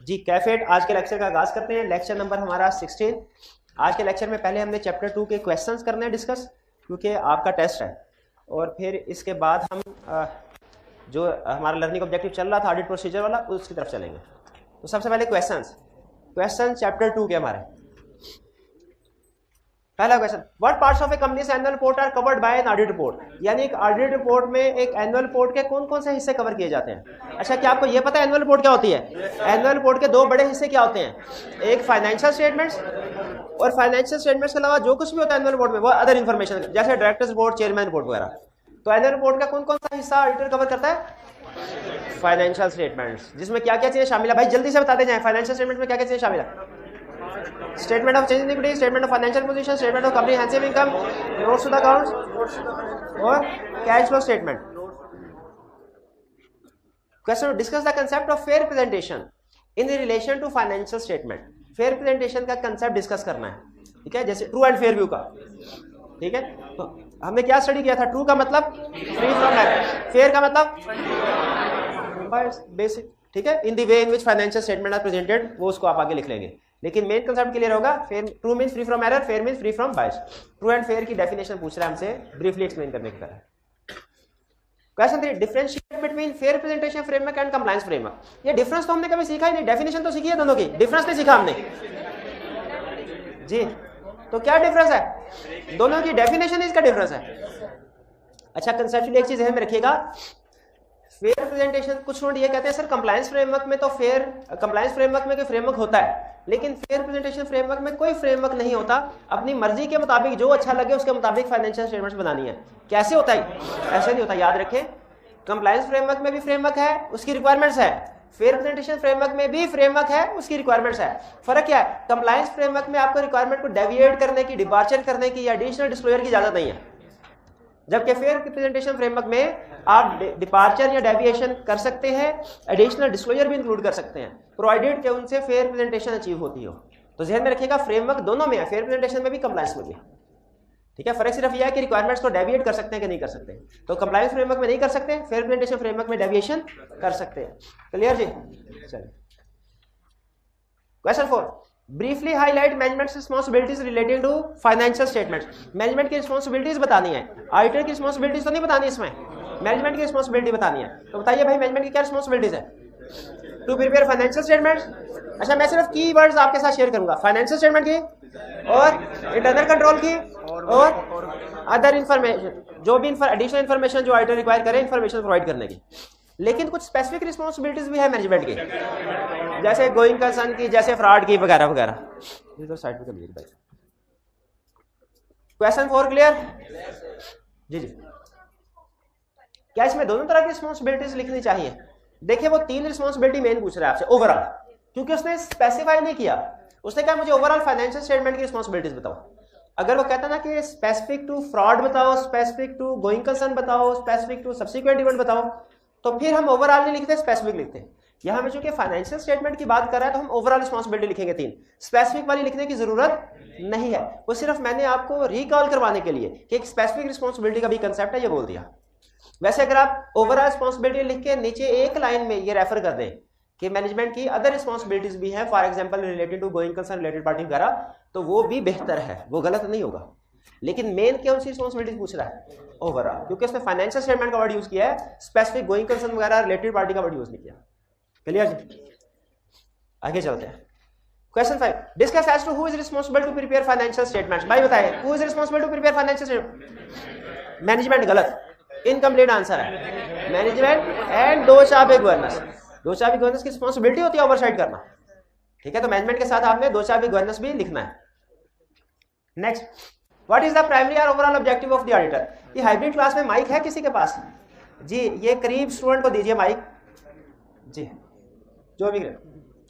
जी कैफेट आज के लेक्चर का आगाज करते हैं। लेक्चर नंबर हमारा 16। आज के लेक्चर में पहले हमने चैप्टर 2 के क्वेश्चंस करने हैं डिस्कस, क्योंकि आपका टेस्ट है, और फिर इसके बाद हम जो हमारा लर्निंग ऑब्जेक्टिव चल रहा था ऑडिट प्रोसीजर वाला, उसकी तरफ चलेंगे। तो सबसे पहले क्वेश्चन चैप्टर 2 के हमारे पहला question, what parts of a company's annual report are covered by an audit report. यानी एक ऑडिट रिपोर्ट में एक एनुअल रिपोर्ट के कौन कौन से हिस्से कवर किए जाते हैं। अच्छा, क्या आपको ये पता है एनुअल रिपोर्ट क्या होती है? एनुअल रिपोर्ट के दो बड़े हिस्से क्या होते हैं, एक फाइनेंशियल स्टेटमेंट्स, और फाइनेंशियल स्टेटमेंट्स के अलावा जो कुछ भी होता है एनुअल रिपोर्ट में वो अदर इन्फॉर्मेशन, जैसे डायरेक्टर्स रिपोर्ट, चेयरमैन रिपोर्ट वगैरह। तो एनुअल रिपोर्ट का कौन कौन सा हिस्सा ऑडिटर कवर करता है? फाइनेंशियल स्टेटमेंट्स, जिसमें क्या क्या चीजें शामिल है भाई जल्दी से बताते जाए। फाइनेंशियल स्टेटमेंट में क्या क्या चीजें शामिल है? Statement of change in equity, statement of financial position, statement of comprehensive income, notes to the accounts और cash flow statement. Question, discuss the concept of fair presentation in relation to financial statement. Fair presentation का concept discuss करना है, ठीक है, जैसे true and fair view का, ठीक है। तो हमने क्या स्टडी किया था? ट्रू का मतलब फ्री फ्रॉम एरर, फेयर का मतलब बेसिक, ठीक है, in the way in which financial statement are presented, वो उसको आप आगे लिख लेंगे, लेकिन मेन कंसेप्ट क्लियर होगा। Fair, true means free from error, fair means free from bias. True and fair की डेफिनेशन पूछ रहा है हमसे, ब्रीफली एक्सप्लेन करने की तरह। Question 3, differentiate between fair presentation framework and compliance framework. ये डिफरेंस तो हमने कभी सीखा ही नहीं, डेफिनेशन तो सीखी है दोनों की, डिफरेंस नहीं सीखा हमने जी। तो क्या डिफरेंस है? दोनों की डेफिनेशन इसका डिफरेंस है। अच्छा, कंसेप्चुअली एक चीज ध्यान में रखिएगा, फेयर प्रेजेंटेशन कुछ लोग ये कहते हैं सर कंप्लायंस फ्रेमवर्क में तो फेयर, कंप्लायंस फ्रेमवर्क में कोई फ्रेमवर्क होता है, लेकिन फेयर प्रेजेंटेशन फ्रेमवर्क में कोई फ्रेमवर्क नहीं होता। अपनी मर्जी के मुताबिक जो अच्छा लगे उसके मुताबिक फाइनेंशियल स्टेटमेंट्स बनानी है। कैसे होता है? ऐसे नहीं होता, याद रखें। कंप्लायंस फ्रेमवर्क में भी फ्रेमवर्क है, उसकी रिक्वायरमेंट्स है। फेयर प्रेजेंटेशन फ्रेमवर्क में भी फ्रेमवर्क है, उसकी रिक्वायरमेंट्स है। फर्क क्या है? कंप्लायंस फ्रेमवर्क में आपको रिक्वायरमेंट को डेविएट करने की, डिपार्चर करने की या एडिशनल डिस्क्लोजर की इजाजत नहीं है, जबकि फेयर प्रेजेंटेशन फ्रेमवर्क में आप डिपार्चर या डेविएशन कर सकते हैं, एडिशनल डिस्क्लोजर भी इंक्लूड कर सकते हैं, प्रोवाइडेड कि उनसे फेयर प्रेजेंटेशन अचीव होती हो। तो ध्यान में रखिएगा, फ्रेमवर्क दोनों में है, फेयर प्रेजेंटेशन में भी, कंप्लायंस में भी, ठीक है। फर्क सिर्फ यह है कि रिक्वायरमेंट्स को डेविएट कर सकते हैं कि नहीं कर सकते। तो कंप्लायंस फ्रेमवर्क में नहीं कर सकते, फेयर प्रेजेंटेशन फ्रेमवर्क में डेविएशन कर सकते हैं। क्लियर जी? चलिए question 4, briefly highlight management responsibilities relating to financial statements. Management की रिस्पांसिबिलिटीज बतानी है, ऑडिटर की रिस्पांसिबिलिटीज तो नहीं बतानी, इसमें मैनेजमेंट की रिस्पांसिबिलिटी बतानी है। तो बताइए भाई मैनेजमेंट की क्या रिस्पांसिबिलिटीज है? To prepare financial statements. अच्छा, मैं सिर्फ कीवर्ड्स आपके साथ शेयर करूंगा, फाइनेंशियल स्टेटमेंट की और इंटरनल कंट्रोल की और अदर इंफॉर्मेशन, जो भी एडिशनल इंफॉर्मेशन जो ऑडिटर रिक्वायर करे इंफॉर्मेशन प्रोवाइड करने की। लेकिन कुछ स्पेसिफिक रिस्पांसिबिलिटीज भी है मैनेजमेंट की, जैसे गोइंग कंसर्न की, जैसे फ्रॉड की वगैरह वगैरह। इधर साइड पे करिए भाई। Question 4 clear? जी जी। क्या इसमें दोनों तरह की रिस्पांसिबिलिटीज लिखनी चाहिए? देखिए, वो 3 रिस्पांसिबिलिटी मेन पूछ रहा है आपसे ओवरऑल, क्योंकि उसने स्पेसिफाई नहीं किया। उसने कहा मुझे ओवरऑल फाइनेंशियल स्टेटमेंट की रिस्पांसिबिलिटीज बताओ। अगर वो कहता ना कि स्पेसिफिक टू फ्रॉड बताओ, स्पेसिफिक टू गोइंग कंसर्न बताओ, स्पेसिफिक टू सब्सिक्वेंट इवेंट बताओ, तो फिर हम ओवरऑल नहीं लिखते, स्पेसिफिक लिखते हैं। यहां में चूंकि फाइनेंशियल स्टेटमेंट की बात कर रहा है तो हम ओवरऑल रिस्पांसिबिलिटी लिखेंगे 3, स्पेसिफिक वाली लिखने की जरूरत नहीं है। वो सिर्फ मैंने आपको रिकॉल करवाने के लिए कि एक स्पेसिफिक रिस्पांसिबिलिटी का भी कंसेप्ट है, ये बोल दिया। वैसे अगर आप ओवरऑल रिस्पांसिबिलिटी लिख के नीचे एक लाइन में ये रेफर कर दें कि मैनेजमेंट की अदर रिस्पांसिबिलिटीज भी हैं, for example related to going concern, related party वगैरह, तो वो भी बेहतर है, वो गलत नहीं होगा। लेकिन मेन कौन सी रिस्पांसिबिलिटी पूछ रहा है? ओवरऑल, क्योंकि उसने फाइनेंशियल स्टेटमेंट का वर्ड यूज किया है, स्पेसिफिक गोइंग कंसर्न वगैरह रिलेटेड पार्टी का वर्ड यूज नहीं किया। क्लियर जी? आगे चलते हैं। Question 5, discuss as to who is responsible to prepare financial statements. भाई बताइए, who is responsible to prepare financial statement? Management. गलत, इनकम्प्लीट आंसर है। मैनेजमेंट एंड दो चाबी गवर्नेंस, दो चाबी गवर्नेंस की रिस्पांसिबिलिटी होती है ओवरसाइट करना, ठीक है। तो मैनेजमेंट के साथ आपने दो चाबी गवर्नेंस भी लिखना है। Next, what is the primary और overall objective of the auditor. ये हाइब्रिड क्लास में माइक है किसी के पास? जी, ये करीब स्टूडेंट को दीजिए माइक जी, जो भी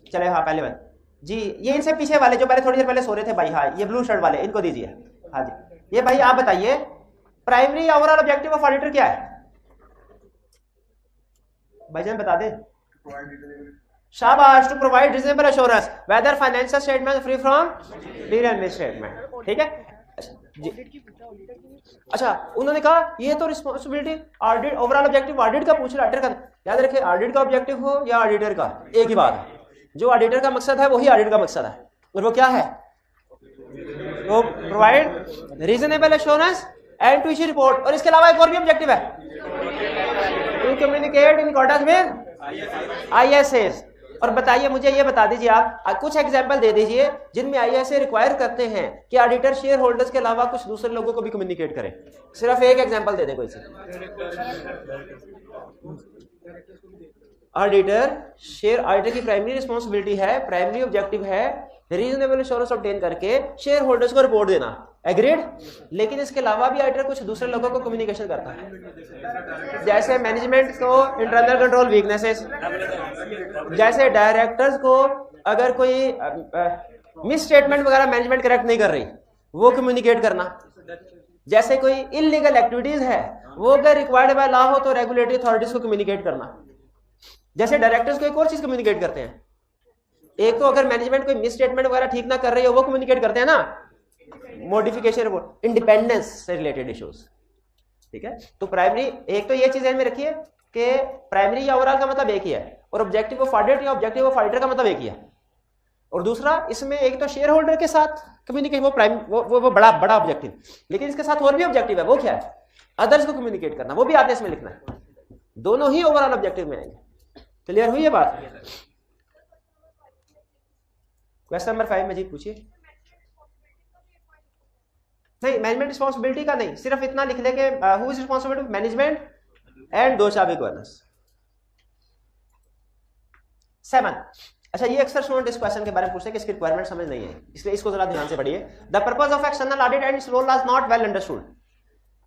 चले। हाँ, पहले वाले जी, ये इनसे पीछे वाले जो पहले थोड़ी देर पहले सो रहे थे भाई, हाँ ये ब्लू शर्ट वाले, इनको दीजिए। हाँ जी, ये भाई आप बताइए primary overall objective of auditor क्या है? भाईजान बता दे। शाबाश, to provide reasonable assurance whether financial statement free from legal statement, ठीक है जी। अच्छा, उन्होंने कहा ये तो responsibility audit, overall objective audit का पूछ रहा है, ऑडिटर का। याद रखे, ऑडिट का ऑब्जेक्टिव हो या ऑडिटर का, एक ही बात है। जो ऑडिटर का मकसद है वही ऑडिट का मकसद है, और वो क्या है? वो provide reasonable assurance and to issue report. और इसके अलावा एक और भी ऑब्जेक्टिव है, to communicate in accordance with ISAs। और बताइए, मुझे ये बता दीजिए, आप कुछ एग्जांपल दे दीजिए जिनमें ISA रिक्वायर करते हैं कि ऑडिटर शेयर होल्डर्स के अलावा कुछ दूसरे लोगों को भी कम्युनिकेट करे। सिर्फ एक एग्जांपल दे दे कोई सी। ऑडिटर की प्राइमरी रिस्पॉन्सिबिलिटी है, प्राइमरी ऑब्जेक्टिव है रीजनेबल एश्योरेंस ऑब्टेन करके शेयर होल्डर्स को रिपोर्ट देना, एग्रीड। लेकिन इसके अलावा भी ऑडिटर कुछ दूसरे लोगों को कम्युनिकेशन करता है, जैसे मैनेजमेंट को इंटरनल कंट्रोल वीकनेसेस, जैसे डायरेक्टर्स को अगर कोई मिस स्टेटमेंट वगैरह मैनेजमेंट करेक्ट नहीं कर रही वो कम्युनिकेट करना, जैसे कोई इलीगल एक्टिविटीज है वो अगर रिक्वायर्ड बाय लॉ हो तो रेगुलेटरी अथॉरिटीज को कम्युनिकेट करना। जैसे डायरेक्टर्स को एक और चीज कम्युनिकेट करते हैं, एक तो अगर मैनेजमेंट कोई मिस स्टेटमेंट वगैरह ठीक ना कर रही हो वो कम्युनिकेट करते हैं ना, मॉडिफिकेशन रिपोर्ट, इंडिपेंडेंस से रिलेटेड इश्यूज, ठीक है। तो प्राइमरी, एक तो ये चीज ध्यान में रखिए कि प्राइमरी या ओवरऑल का मतलब एक ही है, और ऑब्जेक्टिव ऑफ ऑडिट या ऑब्जेक्टिव ऑफ ऑडिटर का मतलब एक ही है। और दूसरा, इसमें एक तो शेयर होल्डर के साथ कम्युनिकेट, वो बड़ा ऑब्जेक्टिव, लेकिन इसके साथ और भी ऑब्जेक्टिव है, वो क्या है? अदर्स को कम्युनिकेट करना, वो भी आपने इसमें लिखना है। दोनों ही ओवरऑल ऑब्जेक्टिव में आएंगे। क्लियर हुई है बात? क्वेश्चन नंबर 5 में जी पूछिए। नहीं, मैनेजमेंट रिस्पांसिबिलिटी का नहीं, सिर्फ इतना लिख लेंगे who is responsible to management and those are governance. 7, अच्छा ये अक्सर स्टूडेंट इस क्वेश्चन के बारे में पूछते हैं कि इसकी रिक्वायरमेंट समझ नहीं है, इसलिए इसको जरा ध्यान से पढ़िए। The purpose of external audit and its role is not well understood.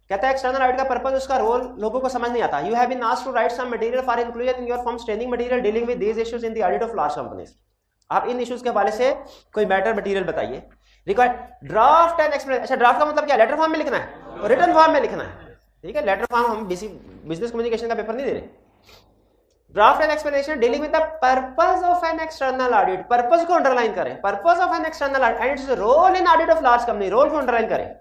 कहता है एक्सटर्नल ऑडिट का पर्पस, उसका रोल लोगों को समझ नहीं आता। You have been asked to write some material for inclusion in your firm's training material dealing with these issues in the audit of large companies. आप इन इश्यूज के हवाले से कोई मैटर मटेरियल बताइए। Required draft and explain. अच्छा, draft का मतलब क्या? लेटर फॉर्म में लिखना है और रिटन फॉर्म में लिखना है, ठीक है। लेटर फॉर्म हम बिजनेस कम्युनिकेशन का पेपर नहीं दे रहे। Draft and explanation dealing with the purpose of an external audit. Purpose को अंडरलाइन करें, purpose of an external audit and its role in audit of large company, role को underline करें।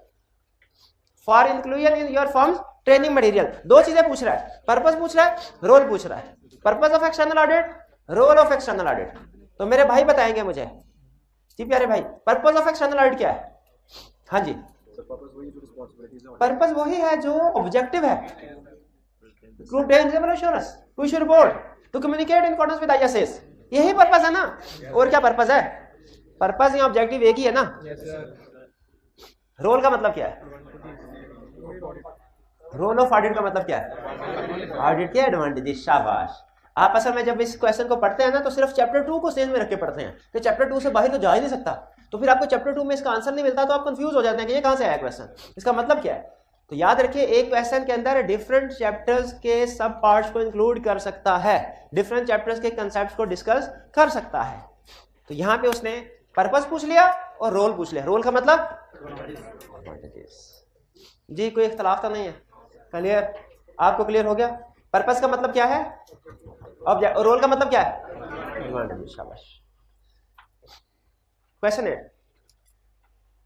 For inclusion in your firm's training material, दो चीजें पूछ रहा है, purpose पूछ रहा है, रोल पूछ रहा है। Purpose of external audit, role of external audit. तो मेरे भाई बताएंगे मुझे, जी प्यारे भाई, पर्पस ऑफ एक्सटर्नल ऑडिट क्या है? हाँ जी, पर्पस वही है जो ऑब्जेक्टिव है, to reasonable assurance, to issue report, to communicate in accordance with ISAs, यही पर्पस है ना। और क्या पर्पस है? पर्पस या ऑब्जेक्टिव एक ही है ना। रोल का मतलब क्या है? रोल ऑफ ऑडिट का मतलब क्या है? ऑडिट के एडवांटेजेस। शाबाश। आप असल में जब इस क्वेश्चन को पढ़ते हैं ना तो सिर्फ चैप्टर 2 को सेंस में रख के पढ़ते हैं, तो चैप्टर 2 से बाहर तो जा ही नहीं सकता। तो फिर आपको चैप्टर 2 में इसका आंसर नहीं मिलता तो आप कंफ्यूज हो जाते हैं कि ये कहां से आया क्वेश्चन, इसका मतलब क्या है। तो याद रखिए, एक क्वेश्चन के अंदर डिफरेंट चैप्टर्स के सब पार्ट्स को इंक्लूड कर सकता है, डिफरेंट चैप्टर्स के कंसेप्ट्स को डिस्कस कर सकता है। तो यहां पे उसने पर्पस पूछ लिया और रोल पूछ लिया। रोल का मतलब जी कोई इख्तलाफ तो नहीं है? क्लियर? आपको क्लियर हो गया? पर्पस का मतलब क्या है? ऑब्जेक्ट। और रोल का मतलब क्या है? शाबाश। Question 8,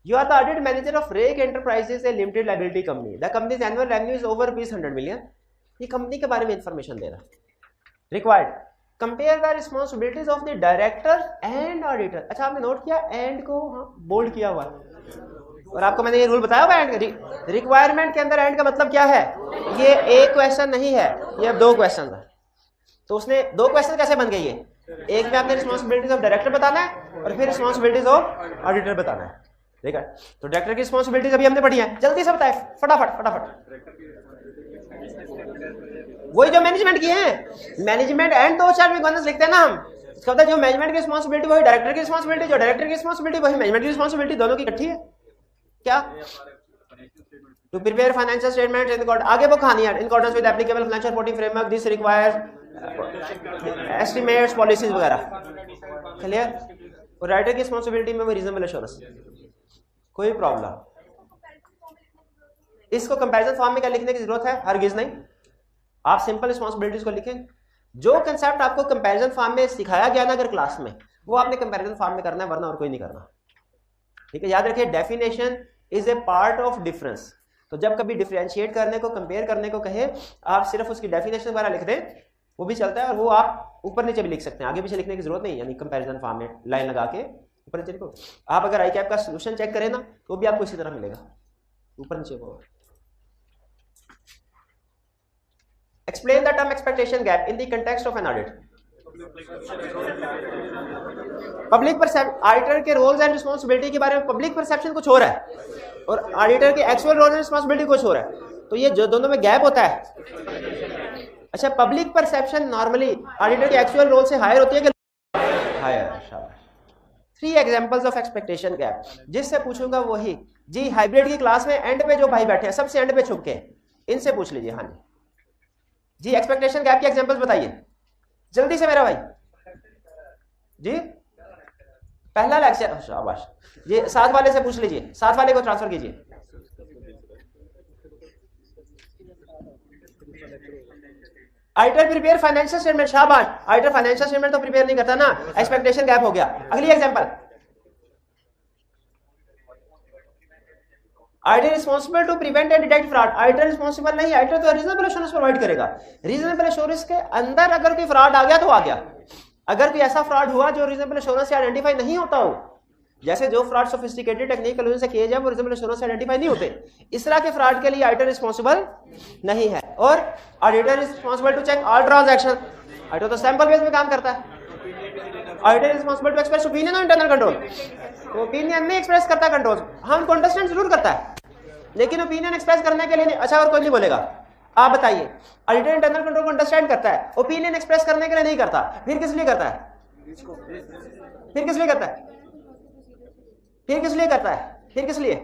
you are the audit manager of Rake Enterprises, a limited liability company. The company's annual revenue is over ₹100 million. ये कंपनी के बारे में इंफॉर्मेशन दे रहा है। Required compare the responsibilities of the director and auditor. अच्छा, आपने note किया and को बोल्ड किया हुआ, और आपको मैंने ये रूल बताया हुआ एंड। रिक्वायरमेंट के अंदर एंड का मतलब क्या है? ये एक क्वेश्चन नहीं है, ये अब 2 क्वेश्चन है। तो उसने 2 क्वेश्चन कैसे बन गई है? एक में आपने रिस्पॉन्सिबिलिटीज ऑफ डायरेक्टर बताना है और फिर रिस्पॉन्सिबिलिटीज ऑफ ऑडिटर बताना है, ठीक है। तो डायरेक्टर की रिस्पॉन्सिबिलिटीज अभी हमने पढ़ी है, जल्दी से बताए फटाफट। वही जो मैनेजमेंट की है, मैनेजमेंट एंड 2 4 गवर्नेंस लिखते हैं ना हम। इसका मतलब जो मैनेजमेंट की रिस्पॉन्सिबिलिटी वही डायरेक्टर की रिस्पॉन्सिबिलिटी, जो डायरेक्टर की रिस्पॉन्सिबिलिटी वही मैनेजमेंट की रिस्पॉन्सिबिलिटी, दोनों की इकट्ठी है। क्या? To prepare financial statements in accordance, आगे वो कहानी है, in accordance with applicable financial reporting framework, this requires estimates, policies वगैरह। क्लियर? और राइटर की रिस्पॉन्सिबिलिटी में वो रीजनेबल एश्योरेंस। कोई प्रॉब्लम? इसको कंपैरिजन फॉर्म में क्या लिखने की जरूरत है? हरगिज नहीं। आप सिंपल रिस्पॉन्सिबिलिटीज को लिखें। जो कंसेप्ट आपको कंपैरिजन फॉर्म में सिखाया गया ना अगर क्लास में, वो आपने कंपैरिजन फॉर्म में करना है, वरना और कोई नहीं करना, ठीक है। याद रखिए, definition is a part of difference. तो जब कभी डिफरेंशिएट करने को, कंपेयर करने को कहे, आप सिर्फ उसकी डेफिनेशन वगैरह लिख दें, वो भी चलता है, और वो आप ऊपर नीचे भी लिख सकते हैं, आगे पीछे लिखने की जरूरत नहीं, यानी कंपैरिजन फॉर्म में लाइन लगा के ऊपर नीचे लिखो। आप अगर आई कैप का सोल्यूशन चेक करें ना तो भी आपको इसी तरह मिलेगा, ऊपर नीचे को। Explain the term expectation gap in the context of an audit. Public perception, auditor के रोल्स एंड रिस्पांसिबिलिटी के बारे में पब्लिक परसेप्शन कुछ हो रहा है और ऑडिटर के एक्चुअल रोल एंड रिस्पांसिबिलिटी कुछ हो रहा है, तो ये जो दोनों में गैप होता है। अच्छा, पब्लिक परसेप्शन नॉर्मली ऑडिटर के एक्चुअल रोल से हायर होती है कि हायर? शाबाश। 3 एग्जांपल्स ऑफ एक्सपेक्टेशन गैप, जिससे पूछूंगा वही जी। हाइब्रिड की क्लास में एंड पे जो भाई बैठे हैं सबसे एंड पे छुप के, इनसे पूछ लीजिए। हाँ जी, एक्सपेक्टेशन गैप की एग्जांपल्स बताइए जल्दी से मेरा भाई जी। पहला लेक्चर, शाबाश जी। साथ वाले से पूछ लीजिए, साथ वाले को ट्रांसफर कीजिए। ऑडिटर प्रिपेयर फाइनेंशियल स्टेटमेंट, शाबाश। ऑडिटर फाइनेंशियल स्टेटमेंट तो प्रिपेयर नहीं करता ना, एक्सपेक्टेशन गैप हो गया। अगली example, auditor responsible to prevent and detect fraud. Auditor responsible नहीं, ऑडिटर तो रीजनेबल एश्योरेंस प्रोवाइड करेगा। रीजनेबल एश्योरेंस के अंदर अगर कोई फ्रॉड आ गया तो आ गया। अगर कोई ऐसा फ्रॉड हुआ जो रीजनेबल एश्योरेंस से आइडेंटिफाई नहीं होता हो, जैसे जो फ्रॉड सोफिस्टिकेटेड टेक्निकल से किए जाए वो रीजनेबल एश्योरेंस से आइडेंटिफाई नहीं होते, इस तरह के फ्रॉड के लिए ऑडिटर रिस्पांसिबल नहीं है। और auditor responsible to check all transaction, auditor तो सैंपल बेस में काम करता है। Auditor responsible to express opinion on internal control, तो ओपिनियन नहीं एक्सप्रेस करता कंट्रोल, हम को अंडरस्टैंड जरूर करता है लेकिन ओपिनियन एक्सप्रेस करने के लिए नहीं। अच्छा, और कोई नहीं बोलेगा? आप बताइए, ऑडिटर इंटरनल कंट्रोल को अंडरस्टैंड करता है, ओपिनियन एक्सप्रेस करने के लिए नहीं करता, फिर किस लिए करता है? फिर किस लिए करता है? फिर किस लिए करता है? फिर किस लिए?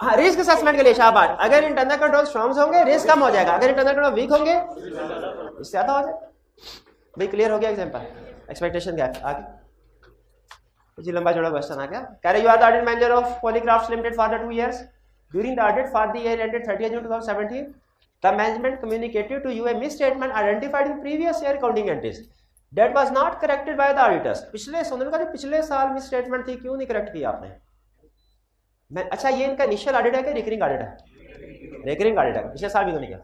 हाँ, रिस्क असेसमेंट के लिए। शाबाश। अगर इंटरनल कंट्रोल स्ट्रॉन्ग होंगे रिस्क कम हो जाएगा, अगर इंटरनल कंट्रोल वीक होंगे इससे ज्यादा हो जाएगा। भाई क्लियर हो गया एग्जांपल एक्सपेक्टेशन गैप? आगे जी, लंबा चौड़ा क्वेश्चन आ गया। कह रहे you are the audit manager of Polycrafts limited for the 2 years। During the audit for the year ended 30 June 2017 the management communicated to you a misstatement identified in previous year accounting entries that was not corrected by the auditors. पिछले सोने का जो पिछले साल misstatement थी क्यों नहीं correct किया आपने? अच्छा, ये इनका इनिशियल ऑडिट है कि रिकरिंग ऑडिट है? रिकरिंग ऑडिट है, पिछले साल भी तो नहीं किया।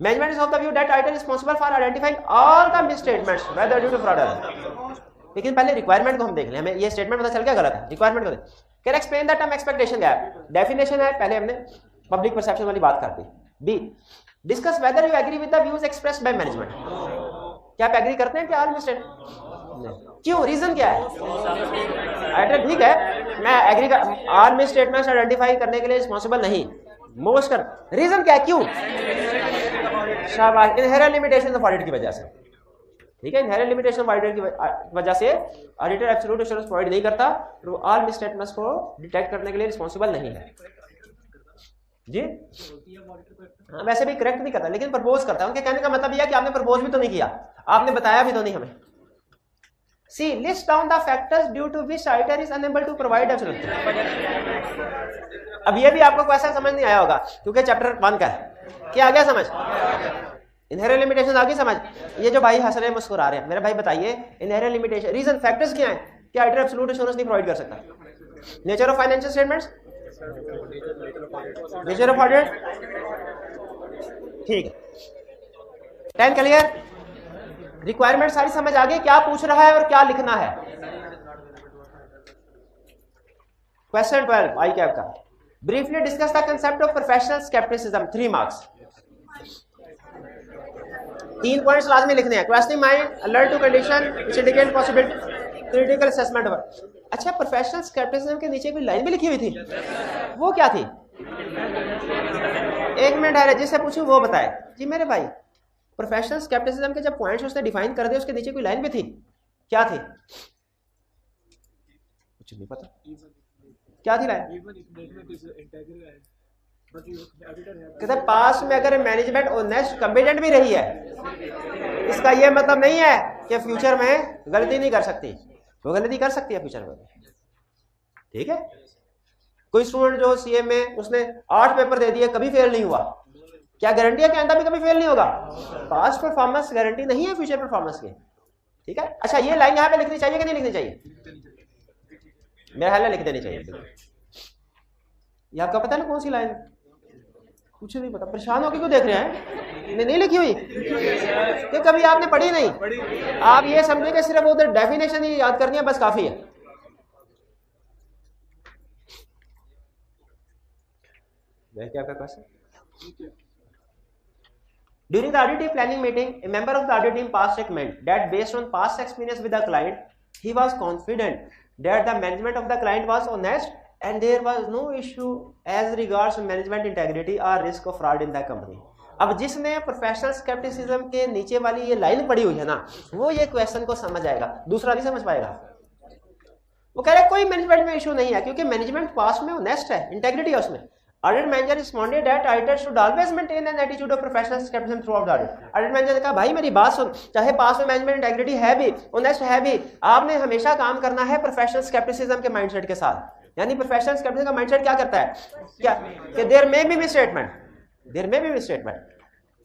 Management is of the view that auditor responsible for identifying all the misstatements whether due to fraud. लेकिन पहले रिक्वायरमेंट को हम देख लें, हमें ये स्टेटमेंट पता चल गया गलत है। रिक्वायरमेंट को देख, can explain the term expectation gap. Definition है, पहले हमने पब्लिक परसेप्शन वाली बात कर दी। B, discuss whether you agree with the views expressed by management. क्या आप एग्री करते हैं कि ऑल मिसस्टेटमेंट? क्यों, रीजन क्या है? ऑडिटर ठीक है, मैं एग्री कर, ऑल मिसस्टेटमेंट्स आइडेंटिफाई करने के लिए रिस्पांसिबल नहीं, मोस्ट कर, रीजन क्या है? क्यों? शाबाश। इनहेरेंट लिमिटेशन ऑफ ऑडिट की वजह से, ठीक है। इनहेरेंट लिमिटेशन ऑफ ऑडिटर की वजह से ऑडिटर एब्सोल्यूट एश्योरेंस प्रोवाइड नहीं करता, तो ऑल मिसस्टेटमेंट्स को डिटेक्ट करने के लिए रिस्पांसिबल नहीं है जी। हाँ, वैसे भी करेक्ट नहीं करता लेकिन प्रपोज करता है। उनके कहने का मतलब यह कि आपने प्रपोज भी तो नहीं किया, आपने बताया भी तो नहीं हमें। See, list down the factors due to which auditor is unable to provide absolute. अब ये भी आपको क्वेश्चन समझ नहीं आया होगा क्योंकि चैप्टर 1 का है। क्या आ गया समझ? इनहेरेंट लिमिटेशन आ गई समझ? ये जो भाई हंस रहे हैं मुस्कुरा रहे हैं, मेरे भाई बताइए इनहेरेंट लिमिटेशन रीजन फैक्टर्स क्या है? क्या ऑडिटर एब्सोल्यूट एश्योरेंस नहीं प्रोवाइड कर सकता? Nature of financial statements, nature of audit, ठीक है। 10 क्लियर? रिक्वायरमेंट सारी समझ आ गई, क्या पूछ रहा है और क्या लिखना है? क्वेश्चन 12 आई कैप का, briefly discuss the concept of professional skepticism. 3 marks, 3 points लाजमी लिखने हैं। Questioning mind, alert to condition which indicate possibility, critical assessment work. अच्छा, प्रोफेशनल स्केप्टिसिज्म के नीचे कोई लाइन भी लिखी हुई थी, वो क्या थी? 1 मिनट है, जिससे पूछूं वो बताए जी। मेरे भाई प्रोफेशनल स्केप्टिसिज्म के जब पॉइंट्स उसने डिफाइन कर दिए उसके नीचे कोई लाइन भी थी, क्या थी? कुछ नहीं पता क्या थी लाइन? कहते पास में अगर मैनेजमेंट ऑनेस्ट कॉम्पिटेंट भी रही है, इसका यह मतलब नहीं है कि फ्यूचर में गलती नहीं कर सकती, वो गलती कर सकती है फ्यूचर में, ठीक है। कोई स्टूडेंट जो सीए में उसने 8 पेपर दे दिए, कभी फेल नहीं हुआ, क्या गारंटी है कि आंदा भी कभी फेल नहीं होगा? पास्ट परफॉर्मेंस गारंटी नहीं है फ्यूचर परफॉर्मेंस की, ठीक है। अच्छा, ये लाइन यहाँ पे लिखनी चाहिए कि नहीं लिखनी चाहिए? मेरा ख्याल है लिख देनी चाहिए। ये आपका पता है ना कौन सी लाइन? कुछ नहीं पता, परेशान होकर क्यों देख रहे हैं? नहीं लिखी हुई कि कभी आपने पढ़ी नहीं? आप ये समझे कि सिर्फ उधर डेफिनेशन ही याद करनी है, बस काफी है। क्या question? During the audit planning meeting, a member of the audit team passed a comment that based on past experience with the client, he was confident that the management of the client was honest and there was no issue as regards management integrity or risk of fraud in the company. अब जिसने professional skepticism के नीचे वाली ये line पढ़ी हुई है ना, वो ये क्वेश्चन को समझ आएगा, दूसरा नहीं समझ पाएगा। वो कह रहे कोई मैनेजमेंट में इशू नहीं है क्योंकि मैनेजमेंट पास्ट में ऑनेस्ट है, इंटेग्रिटी है उसमें। Audit manager responded that auditors should always maintain an attitude of professional skepticism throughout the audit. Audit manager ने कहा भाई मेरी बात सुन, चाहे पास में मैनेजमेंट इंटेग्रिटी है भी, ऑनेस्ट है भी, आपने हमेशा काम करना है प्रोफेशनल स्केप्टिसिज्म के माइंडसेट के साथ। यानी प्रोफेशनल स्केप्टिसिज्म का माइंडसेट क्या करता है? क्या कि there may be misstatement, there may be misstatement.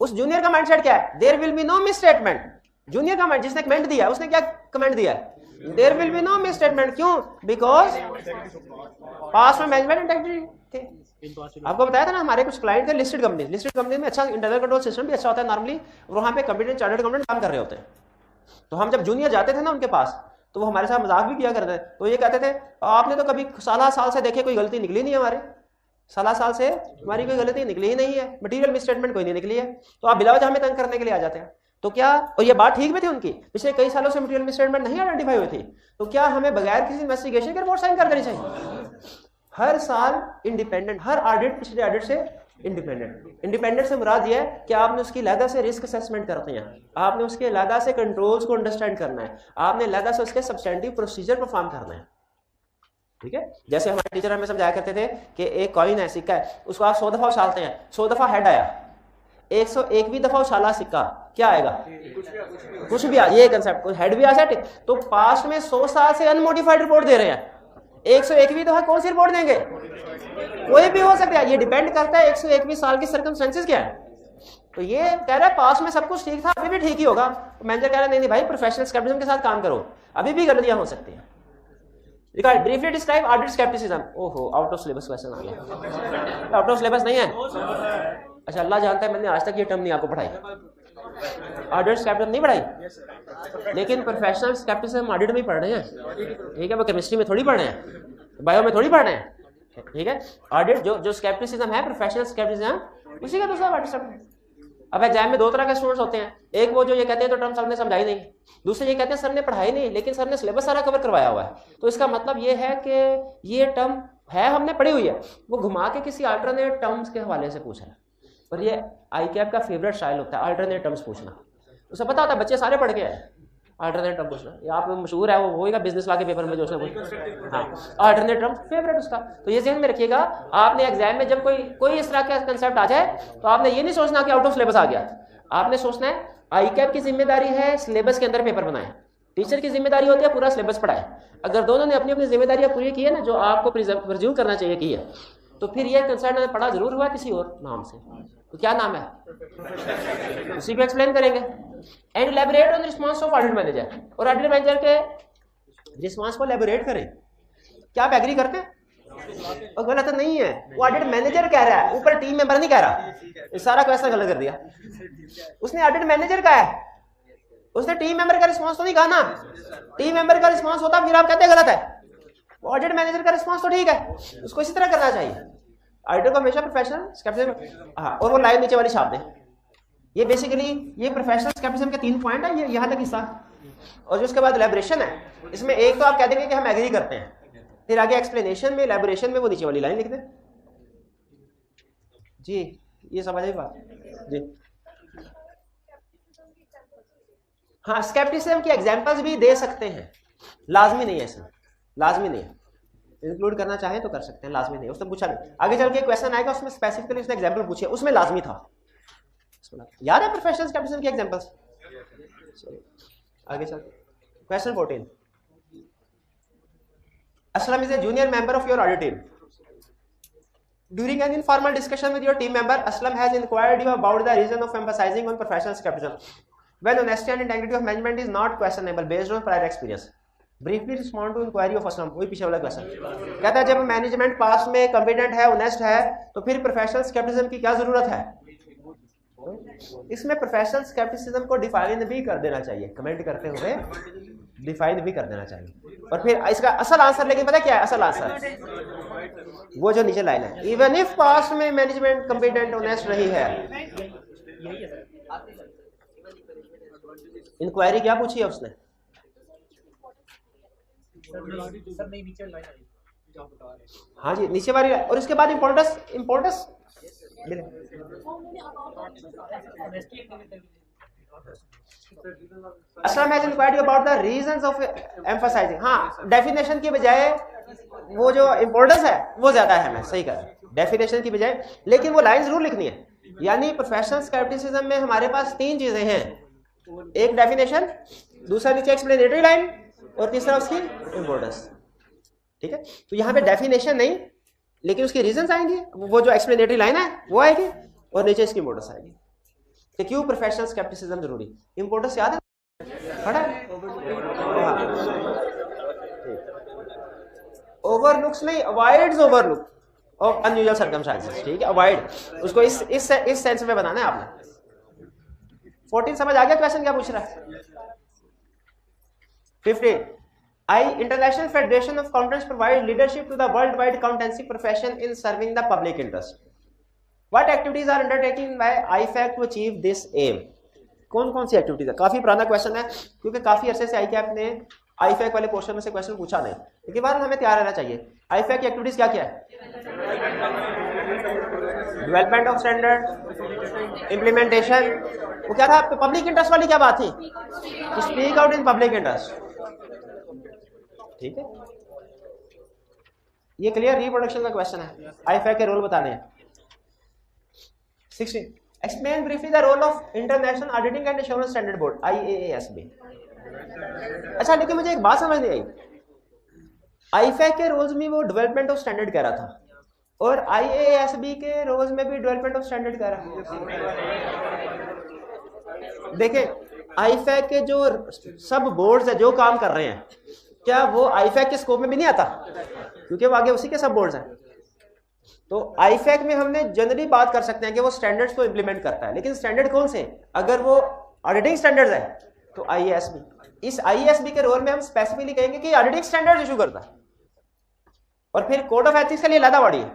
उस जूनियर का माइंडसेट क्या है? There will be no misstatement. Junior का माइंड, जिसने कमेंट दिया उसने क्या कमेंट दिया है? There will be no misstatement. क्यों? बिकॉज पास में मैनेजमेंट इंटेग्रिटी थे। आपको बताया था ना, हमारे कुछ क्लाइंट थे लिस्टेड कंपनी में अच्छा इंटरनल कंट्रोल सिस्टम भी अच्छा होता है नॉर्मली, और वहाँ पे कॉम्पिटेंट चार्टर्ड अकाउंटेंट काम कर रहे होते हैं। तो हम जब जूनियर जाते थे ना उनके पास, तो वो हमारे साथ मजाक भी किया करते थे। तो ये कहते थे आपने तो कभी साल से देखे कोई गलती निकली नहीं है हमारे, साल से हमारी कोई गलती निकली ही नहीं है, मटीरियल मिसस्टेटमेंट कोई नहीं निकली है, तो आप बिला वजह हमें तंग करने के लिए आ जाते हैं। तो क्या, और ये बात ठीक भी थी उनकी, पिछले कई सालों से मटीरियल मिसस्टेटमेंट नहीं आइडेंटिफाई हुई थी, तो क्या हमें बगैर किसी इन्वेस्टिगेशन के रिपोर्ट साइन कर देनी चाहिए? हर साल इंडिपेंडेंट, हर ऑडिट पिछले ऑडिट से इंडिपेंडेंट। इंडिपेंडेंट से मुराद ये है कि आपने उसकी अलग से रिस्क असेसमेंट करते हैं, आपने उसके अलग से कंट्रोल्स को अंडरस्टैंड करना है, आपने अलग से उसके सब्सटेंटिव प्रोसीजर परफॉर्म करना है। ठीक है, जैसे हमारे टीचर हमें समझाया करते थे कि एक कॉइन है, सिक्का है, उसको आप 100 दफा उछालते हैं, 100 दफा हेड आया, 101वीं दफा उछाला सिक्का, क्या आएगा? कुछ भी। ये कंसेप्ट हेड भी आ सकते। तो पास्ट में 100 साल से अनमोडिफाइड रिपोर्ट दे रहे हैं, 101वीं दफा कौन सी रिपोर्ट देंगे? कोई भी हो सकता है, ये डिपेंड करता है 101वीं साल की सर्कमस्टेंसेस क्या है। तो ये कह रहा है पास्ट में सब कुछ ठीक था, अभी भी ठीक ही होगा। मैनेजर कह रहा है नहीं भाई, प्रोफेशनल स्केप्टिसिज्म के साथ काम करो, अभी भी गलतियां हो सकती हैं। Briefly describe audit scepticism. ओहो, आउट ऑफ सिलेबस क्वेश्चन आ गया। आउट ऑफ सिलेबस नहीं है? अच्छा, अल्लाह जानता है मैंने आज तक ये टर्म नहीं आपको पढ़ाई, ऑडिट स्केप्टिसिज्म नहीं पढ़ाई, लेकिन प्रोफेशनल स्केप्टिसिज्म ऑडिट में ही पढ़ रहे हैं। ठीक है, वो केमिस्ट्री में थोड़ी पढ़ रहे हैं, बायो में थोड़ी पढ़ रहे हैं। ठीक है, ऑडिट जो स्केप्टिसिज्म है, प्रोफेशनल स्केप्टिसिज्म, उसी का दूसरा ऑडिट स्केप्टिसिज्म। अब एग्जाम में दो तरह के स्टूडेंट्स होते हैं, एक वो जो ये कहते हैं तो टर्म सर ने समझाई नहीं, दूसरे ये कहते हैं सर ने पढ़ाई नहीं लेकिन सर ने सिलेबस सारा कवर करवाया हुआ है। तो इसका मतलब ये है कि ये टर्म है हमने पढ़ी हुई है, वो घुमा के किसी अल्टरनेट टर्म्स के हवाले से पूछ रहा है। पर ये ICAP का फेवरेट स्टाइल होता है अल्टरनेट टर्म्स पूछना। उसे पता होता है बच्चे सारे पढ़ के आए, अल्टरनेट टर्म पूछना यहाँ पे मशहूर है, वो होगा बिजनेस लॉ के पेपर में जो उसने हाँ अल्टरनेट टर्म फेवरेट उसका। तो ये ध्यान में रखिएगा, आपने एग्जाम में जब कोई इस तरह का कंसेप्ट आ जाए तो आपने ये नहीं सोचना कि आउट ऑफ सिलेबस आ गया, आपने सोचना है ICAP की जिम्मेदारी है सिलेबस के अंदर पेपर बनाए, टीचर की जिम्मेदारी होती है पूरा सिलेबस पढ़ाए। अगर दोनों ने अपनी अपनी जिम्मेदारियां पूरी की है ना, जो आपको प्रिज्यूम करना चाहिए की है, तो फिर ये कंसेप्ट पढ़ा जरूर हुआ किसी और नाम से। तो क्या नाम है, उसी को एक्सप्लेन करेंगे। And elaborate on response of audit manager, और ऑडिट मैनेजर के रिस्पांस को इलैबोरेट करें। क्या आप एग्री करते हैं? और गलत नहीं है, वो ऑडिट मैनेजर कह रहा है, ऊपर टीम मेंबर नहीं कह रहा। इस सारा क्वेश्चन गलत कर दिया उसने, ऑडिट मैनेजर का है, उसने टीम मेंबर का रिस्पांस तो नहीं कहा ना। टीम मेंबर का रिस्पांस होता फिर आप कहते हैं गलत है, ऑडिट मैनेजर का रिस्पांस तो ठीक है, उसको इसी तरह करना चाहिए। ऑडिटर को हमेशा प्रोफेशनल स्केप्टिसिज्म, हाँ, और वो लाइन नीचे वाली छाप दें। ये बेसिकली ये प्रोफेशनल स्केप्टिसिज्म के 3 पॉइंट है, ये यहाँ तक हिस्सा। और जो उसके बाद इलैबोरेशन है, इसमें एक तो आप कह देंगे कि हम एग्री करते हैं, फिर आगे एक्सप्लेनेशन में, इलैबोरेशन में वो नीचे वाली लाइन लिख दें। जी ये समझ आई बात जी। हाँ, स्केप्टिसिज्म की एग्जांपल्स भी दे सकते हैं, लाजमी नहीं है, इसमें लाजमी नहीं है, इंक्लूड करना चाहे तो कर सकते हैं, लाजमी नहीं। उसने पूछा नहीं, आगे चल के क्वेश्चन आएगा उसमें स्पेसिफिकली उसने एग्जांपल पूछे, उसमें लाजमी था। याद है प्रोफेशनल स्केप्टिसिज्म की एग्जांपल्स? आगे चल question 14। Aslam is a junior member of your audit team. During an informal discussion with your team member, Aslam has inquired you about the reason of emphasizing on professional skepticism when honesty and integrity of management is not questionable based on prior experience. Briefly respond to inquiry of Aslam, वही पीछे वाला question. कहता है जब management पास में competent है, honest है, तो फिर प्रोफेशनल स्केप्टिसिज्म की क्या जरूरत है? इसमें प्रोफेशनल स्केप्टिसिज्म को डिफाइन भी कर देना चाहिए, कमेंट करते हुए डिफाइन भी कर देना चाहिए। और फिर इसका असल आंसर, लेकिन पता क्या है असल आंसर? वो जो नीचे लाइन है, इवन इफ पास्ट में मैनेजमेंट कॉम्पिटेंट ऑनेस्ट नहीं है। इंक्वायरी क्या पूछी है उसने? हाँ जी, नीचे वाली। और इसके बाद importance, importance Aslam has inquired about the reasons of emphasising. हाँ, डेफिनेशन की बजाय वो जो इम्पोर्टेंस है वो ज्यादा है, मैं सही कर डेफिनेशन की बजाय, लेकिन वो लाइन जरूर लिखनी है। यानी प्रोफेशनल स्केप्टिसिज्म में हमारे पास तीन चीजें हैं, एक डेफिनेशन, दूसरा नीचे एक्सप्लेनेटरी लाइन, और तीसरा उसकी इम्पोर्टेंस। ठीक है, तो यहाँ पे डेफिनेशन नहीं, लेकिन उसके रीजंस आएंगे, वो जो एक्सप्लेनेटरी लाइन है वो आएगी, और नीचे इसकी इम्पोर्टेंस आएगी कि क्यों प्रोफेशनल स्केप्टिसिज्म जरूरी। इम्पोर्टेंस याद है? ओवरलुक्स नहीं, avoids overlook of unusual circumstances. ठीक है, अवॉइड, उसको इस सेंस में बनाना है आपने। 14 समझ आ गया क्वेश्चन क्या पूछ रहा है? 15 international federation of accountants provide leadership to the world wide accountancy profession in serving the public interest. What activities are undertaking by IFAC to achieve this aim? कौन कौन सी एक्टिविटीज है? काफी पुराना क्वेश्चन है, क्योंकि काफी अरसे से आईकैप ने आईफैक वाले पोर्शन में से क्वेश्चन पूछा नहीं, लेकिन बार हमें तैयार रहना चाहिए। आईफैक की एक्टिविटीज क्या क्या है? Development of standard, implementation. वो क्या था? पब्लिक इंटरेस्ट वाली क्या बात थी? Speak out in public interest. ठीक है, ये क्लियर रिप्रोडक्शन का क्वेश्चन है, आईफैक के रोल बताने हैं। 16 explain briefly the role of international auditing and assurance standard board, IAASB। अच्छा, लेकिन मुझे एक बात समझ नहीं आई, आईफैक के रोल्स में वो डेवलपमेंट ऑफ स्टैंडर्ड कह रहा था, और IAASB के रोल्स में भी डेवलपमेंट ऑफ स्टैंडर्ड कह रहा है। देखें, आईफैक के जो सब बोर्ड्स है जो काम कर रहे हैं, क्या वो आईफैक के स्कोप में भी नहीं आता? क्योंकि वो आगे उसी के सब बोर्ड्स हैं। तो आईफैक में हमने जनरली बात कर सकते हैं कि वो स्टैंडर्ड्स को इंप्लीमेंट करता है, लेकिन स्टैंडर्ड कौन से? अगर वो ऑडिटिंग स्टैंडर्ड्स है तो IASB। इस IASB के रोल में हम स्पेसिफिकली कहेंगे कि ऑडिटिंग स्टैंडर्ड्स इशू करता है, और फिर कोड ऑफ एथिक्स के लिए अलग बॉडी है।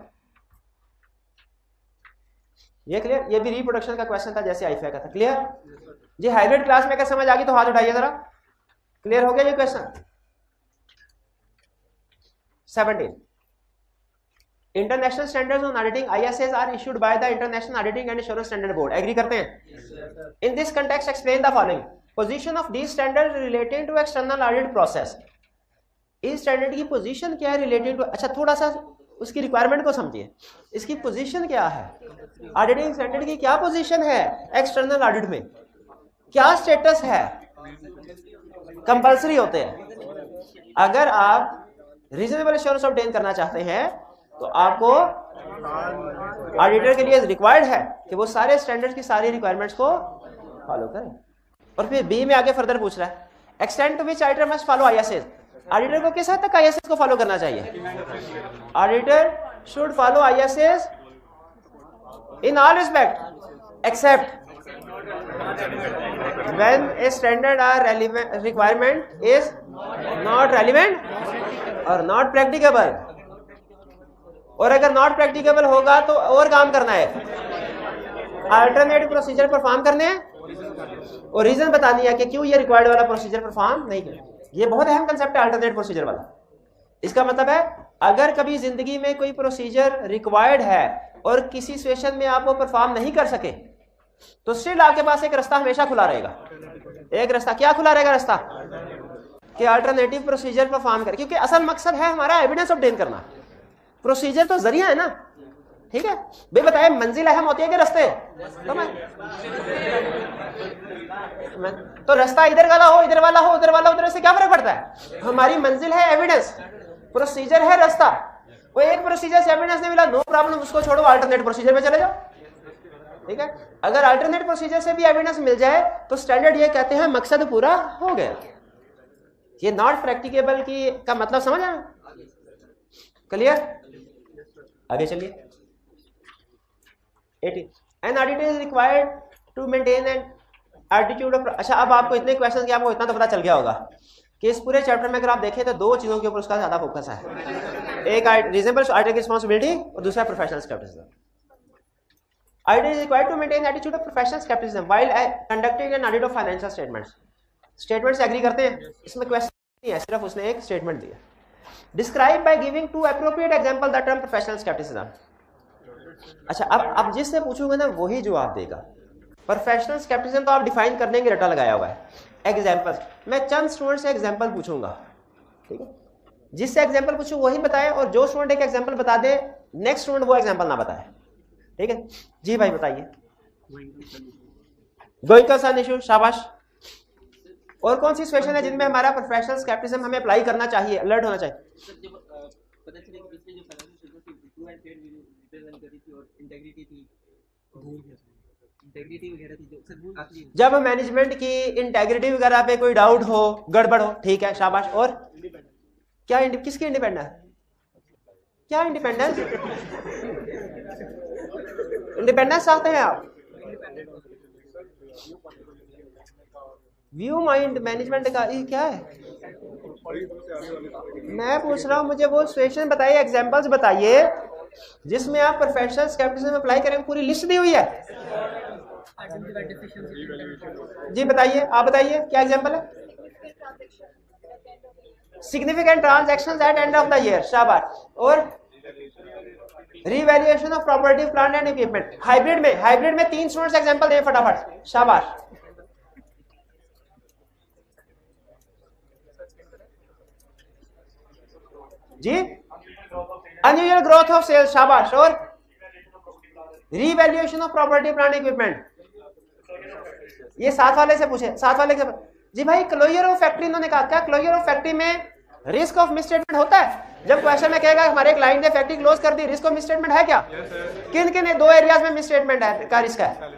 ये क्लियर? ये भी रिप्रोडक्शन का क्वेश्चन था जैसे आईफैक का था। क्लियर जी? हाइब्रिड क्लास में अगर समझ आ गई तो हाथ उठाइए जरा। क्लियर हो गया ये question? 17 international standards on auditing ISAs are issued by the international auditing and assurance standard board. Agree करते हैं? In this context explain the following. Position of these standard relating to external audit process. इस standard की position क्या है relating to? अच्छा, थोड़ा सा उसकी रिक्वायरमेंट को समझिए। इसकी पोजीशन क्या है? ऑडिटिंग स्टैंडर्ड की क्या पोजीशन है एक्सटर्नल ऑडिट में? क्या स्टेटस है? कंपल्सरी होते हैं। अगर आप रीजनेबल एश्योरेंस ऑब्टेन करना चाहते हैं तो आपको ऑडिटर के लिए रिक्वायर्ड है कि वो सारे स्टैंडर्ड्स की सारी रिक्वायरमेंट्स को फॉलो करें। और फिर बी में आगे फर्दर पूछ रहा है, extend to which auditor must follow ISAs। Auditor को किस हद तक ISAs को फॉलो करना चाहिए? Auditor should follow ISAs in all respect except when a standard or relevant requirement is not relevant or not practicable। और अगर नॉट प्रैक्टिकेबल होगा तो और काम करना है, अल्टरनेटिव प्रोसीजर परफॉर्म करने हैं, और रीजन बतानी है कि क्यों ये रिक्वायर्ड वाला प्रोसीजर परफॉर्म नहीं किया। ये बहुत अहम कंसेप्ट है अल्टरनेटिव प्रोसीजर वाला। इसका मतलब है अगर कभी जिंदगी में कोई प्रोसीजर रिक्वायर्ड है और किसी सिचुएशन में आप वो परफॉर्म नहीं कर सके, तो स्टिल आपके पास एक रास्ता हमेशा खुला रहेगा। एक रास्ता क्या खुला रहेगा? रास्ता कि अल्टरनेटिव प्रोसीजर परफॉर्म करें, क्योंकि असल मकसद है हमारा एविडेंस ऑब्टेन करना। प्रोसीजर तो जरिया है ना। ठीक है भाई, बताए मंजिल अहम होती है कि रास्ते? तो रास्ता इधर वाला हो, इधर वाला हो, उधर वाला उधर से क्या फर्क पड़ता है? हमारी मंजिल है एविडेंस, प्रोसीजर है रास्ता। वो एक प्रोसीजर से एविडेंस नहीं मिला, नो प्रॉब्लम, उसको छोड़ो, अल्टरनेट प्रोसीजर में चले जाओ। ठीक है, अगर अल्टरनेट प्रोसीजर से भी एविडेंस मिल जाए तो स्टैंडर्ड ये कहते हैं मकसद पूरा हो गया। ये नॉट प्रैक्टिकेबल की का मतलब समझ आया? क्लियर? आगे चलिए। 18 an auditor is required to maintain an attitude of. अच्छा, अब आपको इतने क्वेश्चन के आपको इतना तो पता चल गया होगा कि इस पूरे चैप्टर में अगर आप देखें तो दो चीजों के ऊपर उसका ज्यादा फोकस है, एक रीजनेबल ऑडिटर रिस्पांसिबिलिटी और दूसरा professional scepticism. Auditor is required to maintain attitude of professional skepticism while conducting an audit of financial statements. Statements से एग्री करते हैं, इसमें क्वेश्चन नहीं है, सिर्फ उसने एक स्टेटमेंट दिया। Describe by giving two appropriate example the term professional skepticism. अच्छा, अब जिससे पूछूंगा ना वही जवाब देगा। प्रोफेशनल स्केप्टिसिज्म तो आप डिफाइन करने की रटा लगाया हुआ है। एग्जाम्पल, मैं चंद स्टूडेंट से एग्जाम्पल पूछूंगा, ठीक है? जिससे एग्जाम्पल पूछूं वही बताए, और जो स्टूडेंट एक एग्जाम्पल बता दे नेक्स्ट स्टूडेंट वो एग्जाम्पल ना बताए, ठीक है? जी भाई बताइए। गोइंग कंसर्न इशू, शाबाश। और कौन सी सिचुएशन है जिनमें हमारा प्रोफेशनल स्केप्टिसिज्म हमें अप्लाई करना चाहिए, अलर्ट होना चाहिए? पता चले कि पिछले जो फाइनेंशियल थी ट्रू एंड फेयर रिप्रेजेंट करी थी और इंटीग्रिटी थी, इंटीग्रिटी वगैरह थी, जो सर भूल आती है। जब मैनेजमेंट की इंटीग्रिटी वगैरह पे कोई डाउट हो, गड़बड़ हो, ठीक है, शाबाश। और क्या किसकी इंडिपेंडेंस? क्या इंडिपेंडेंस? इंडिपेंडेंस चाहते हैं आप? व्यू माइंड मैनेजमेंट का ये क्या है? मैं पूछ रहा हूं, मुझे वो सिचुएशन बताइए, एग्जांपल्स बताइए जिसमें आप प्रोफेशनल स्केप्टिसिज्म अप्लाई करेंगे। पूरी लिस्ट दी हुई है जी, बताइए, आप बताइए क्या एग्जांपल है? Significant transactions at end of the year, शाबाश। और revaluation of property, plant and equipment. Hybrid में 3 स्टूडेंट्स एग्जांपल दें फटाफट, शाबाश। जी, अनयूजुअल ग्रोथ ऑफ सेल्स, शाबाश। और revaluation of property, plant, equipment. ये 7 वाले से पूछे, 7 वाले से। जी भाई, क्लोजर ऑफ फैक्ट्री इन्होंने कहा, क्या क्लोजर ऑफ फैक्ट्री में रिस्क ऑफ मिसस्टेटमेंट होता है? जब क्वेश्चन में कहेगा हमारे क्लाइंट ने फैक्ट्री क्लोज कर दी, रिस्क ऑफ मिसस्टेटमेंट है क्या? किन किन 2 एरियाज में मिसस्टेटमेंट है का रिस्क है?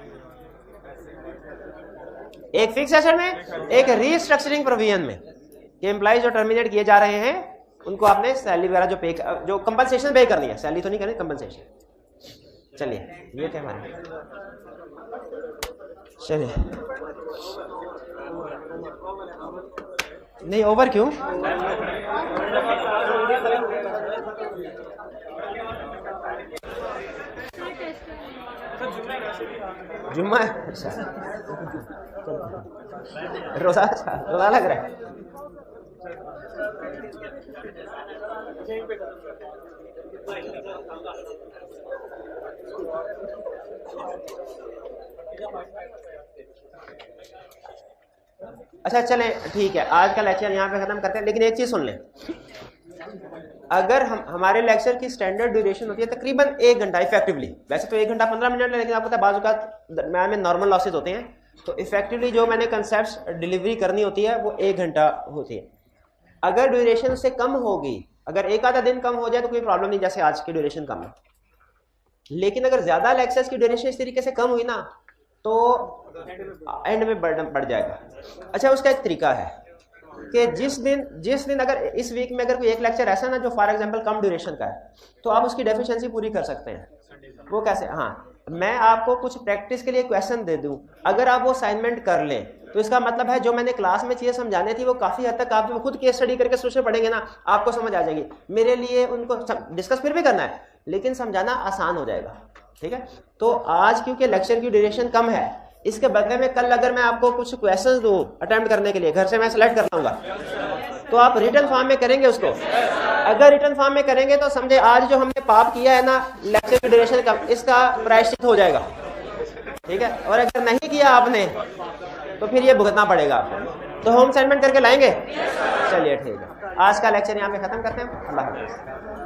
एक फिक्स एसेट में, एक रीस्ट्रक्चरिंग प्रोविजन में, कि एम्प्लॉइज जो टर्मिनेट किए जा रहे हैं उनको आपने सैलरी वगैरह जो कंपनसेशन पे करनी है, सैलरी तो नहीं करनी, कंपनसेशन। चलिए, ये क्या हमारे, चलिए नहीं ओवर क्यों? जुम्मा है, रोजा लग रहा है। अच्छा चलें, ठीक है, आज का लेक्चर यहाँ पे खत्म करते हैं। लेकिन एक चीज सुन लें, अगर हमारे लेक्चर की स्टैंडर्ड ड्यूरेशन होती है तकरीबन 1 घंटा इफेक्टिवली, वैसे तो 1 घंटा 15 मिनट है, लेकिन आपको पता है बाज़ औक़ात दरम्यान में नॉर्मल लॉसेस होते हैं, तो इफेक्टिवली जो मैंने कंसेप्ट डिलीवरी करनी होती है वो 1 घंटा होती है। अगर ड्यूरेशन उससे कम होगी, अगर 1 आधा दिन कम हो जाए तो कोई प्रॉब्लम नहीं, जैसे आज की ड्यूरेशन कम है। लेकिन अगर ज्यादा लेक्चर्स की ड्यूरेशन इस तरीके से कम हुई ना तो एंड में बढ़ जाएगा। अच्छा, उसका एक तरीका है कि जिस दिन अगर इस वीक में अगर कोई एक लेक्चर ऐसा ना जो फॉर एग्जांपल कम ड्यूरेशन का है, तो आप उसकी डेफिशिएंसी पूरी कर सकते हैं। वो कैसे? हाँ, मैं आपको कुछ प्रैक्टिस के लिए क्वेश्चन दे दूं, अगर आप वो असाइनमेंट कर लें तो इसका मतलब है जो मैंने क्लास में चीज़ें समझानी थी वो काफ़ी हद तक आप जब खुद केस स्टडी करके सोच पढ़ेंगे ना, आपको समझ आ जाएगी। मेरे लिए उनको डिस्कस फिर भी करना है, लेकिन समझाना आसान हो जाएगा, ठीक है? तो आज क्योंकि लेक्चर की ड्यूरेशन कम है, इसके बदले में कल अगर मैं आपको कुछ क्वेश्चंस दूं अटेम्प्ट करने के लिए, घर से मैं सेलेक्ट कर लाऊंगा, तो आप रिटन फॉर्म में करेंगे उसको। अगर रिटन फॉर्म में करेंगे तो समझे आज जो हमने पाप किया है ना लेक्चर की ड्यूरेशन का, इसका प्रायश्चित हो जाएगा, ठीक है? और अगर नहीं किया आपने तो फिर ये भुगतना पड़ेगा आपको। तो होम असाइनमेंट करके लाएंगे? चलिए ठीक है, आज का लेक्चर यहाँ पे खत्म करते हैं। अल्लाह हाफ़िज़।